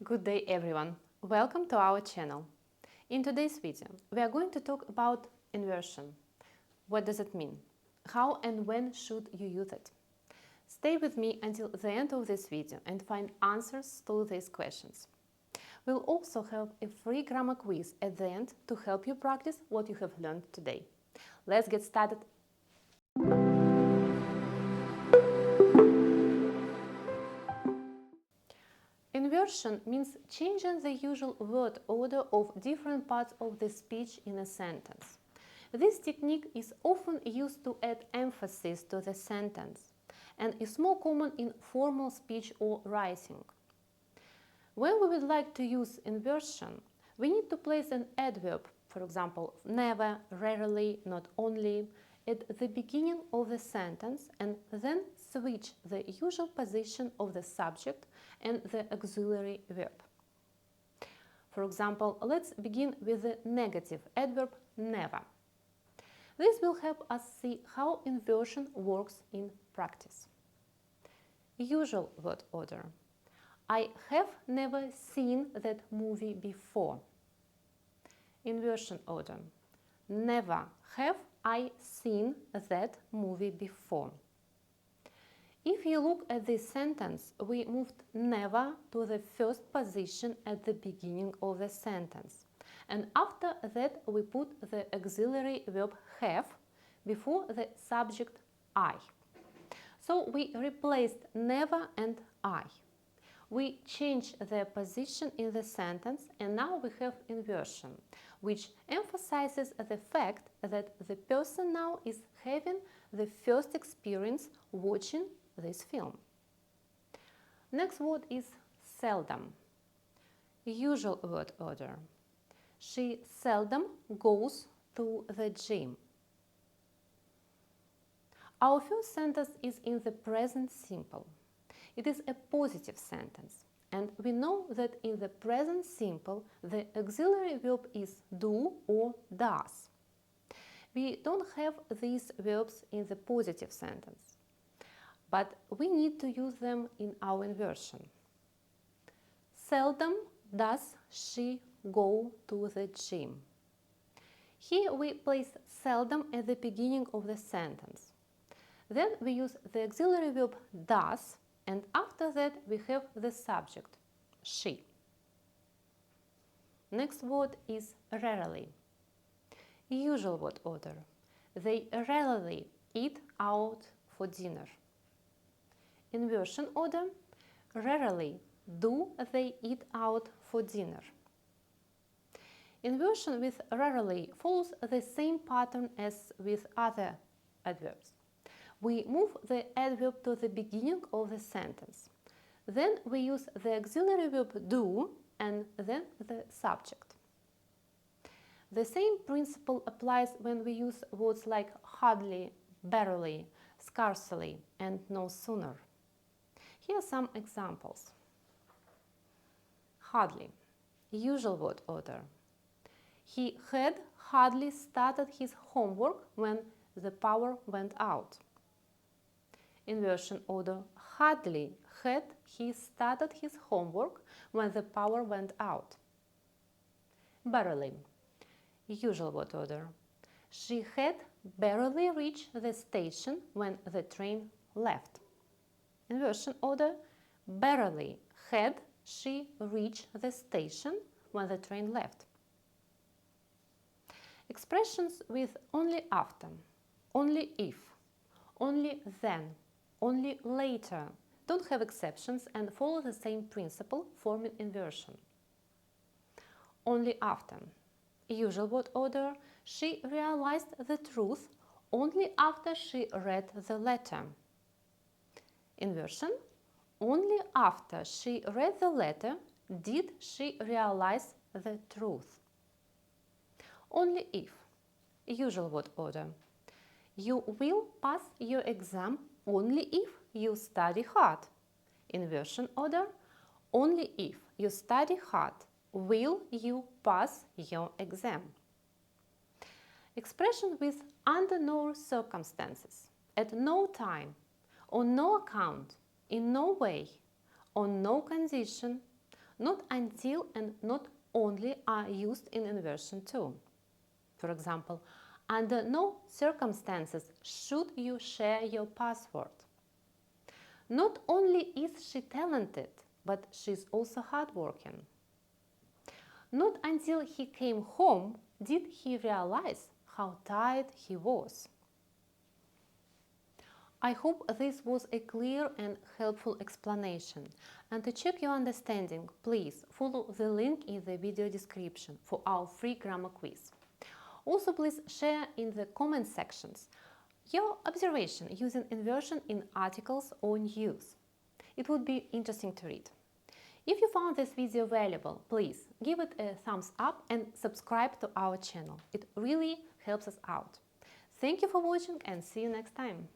Good day everyone! Welcome to our channel. In today's video, we are going to talk about inversion. What does it mean? How and when should you use it? Stay with me until the end of this video and find answers to these questions. We'll also have a free grammar quiz at the end to help you practice what you have learned today. Let's get started. Inversion means changing the usual word order of different parts of the speech in a sentence. This technique is often used to add emphasis to the sentence and is more common in formal speech or writing. When we would like to use inversion, we need to place an adverb, for example, never, rarely, not only, at the beginning of the sentence and then switch the usual position of the subject and the auxiliary verb. For example, let's begin with the negative adverb never. This will help us see how inversion works in practice. Usual word order. I have never seen that movie before. Inversion order. Never have I seen that movie before. If you look at this sentence, we moved never to the first position at the beginning of the sentence. And after that, we put the auxiliary verb have before the subject I. So we replaced never and I. We change their position in the sentence and now we have inversion, which emphasizes the fact that the person now is having the first experience watching this film. Next word is seldom. Usual word order. She seldom goes to the gym. Our first sentence is in the present simple. It is a positive sentence, and we know that in the present simple the auxiliary verb is do or does. We don't have these verbs in the positive sentence, but we need to use them in our inversion. Seldom does she go to the gym. Here we place seldom at the beginning of the sentence. Then we use the auxiliary verb does, and after that we have the subject, she. Next word is rarely. Usual word order. They rarely eat out for dinner. Inversion order. Rarely do they eat out for dinner. Inversion with rarely follows the same pattern as with other adverbs. We move the adverb to the beginning of the sentence. Then we use the auxiliary verb do and then the subject. The same principle applies when we use words like hardly, barely, scarcely, and no sooner. Here are some examples. Hardly. Usual word order. He had hardly started his homework when the power went out. Inversion order. Hardly had he started his homework when the power went out. Barely. Usual word order. She had barely reached the station when the train left. Inversion order. Barely had she reached the station when the train left. Expressions with only after, only if, only then, only later don't have exceptions and follow the same principle, forming inversion. Only after. Usual word order. She realized the truth only after she read the letter. Inversion. Only after she read the letter did she realize the truth. Only if. Usual word order. You will pass your exam only if you study hard. Inversion order. Only if you study hard will you pass your exam. Expression with under no circumstances, at no time, on no account, in no way, on no condition, Not until and not only are used in inversion too. For example, under no circumstances should you share your password. Not only is she talented, but she's also hardworking. Not until he came home did he realize how tired he was. I hope this was a clear and helpful explanation. And to check your understanding, please follow the link in the video description for our free grammar quiz. Also, please share in the comment sections your observation using inversion in articles or news. It would be interesting to read. If you found this video valuable, please give it a thumbs up and subscribe to our channel. It really helps us out. Thank you for watching and see you next time.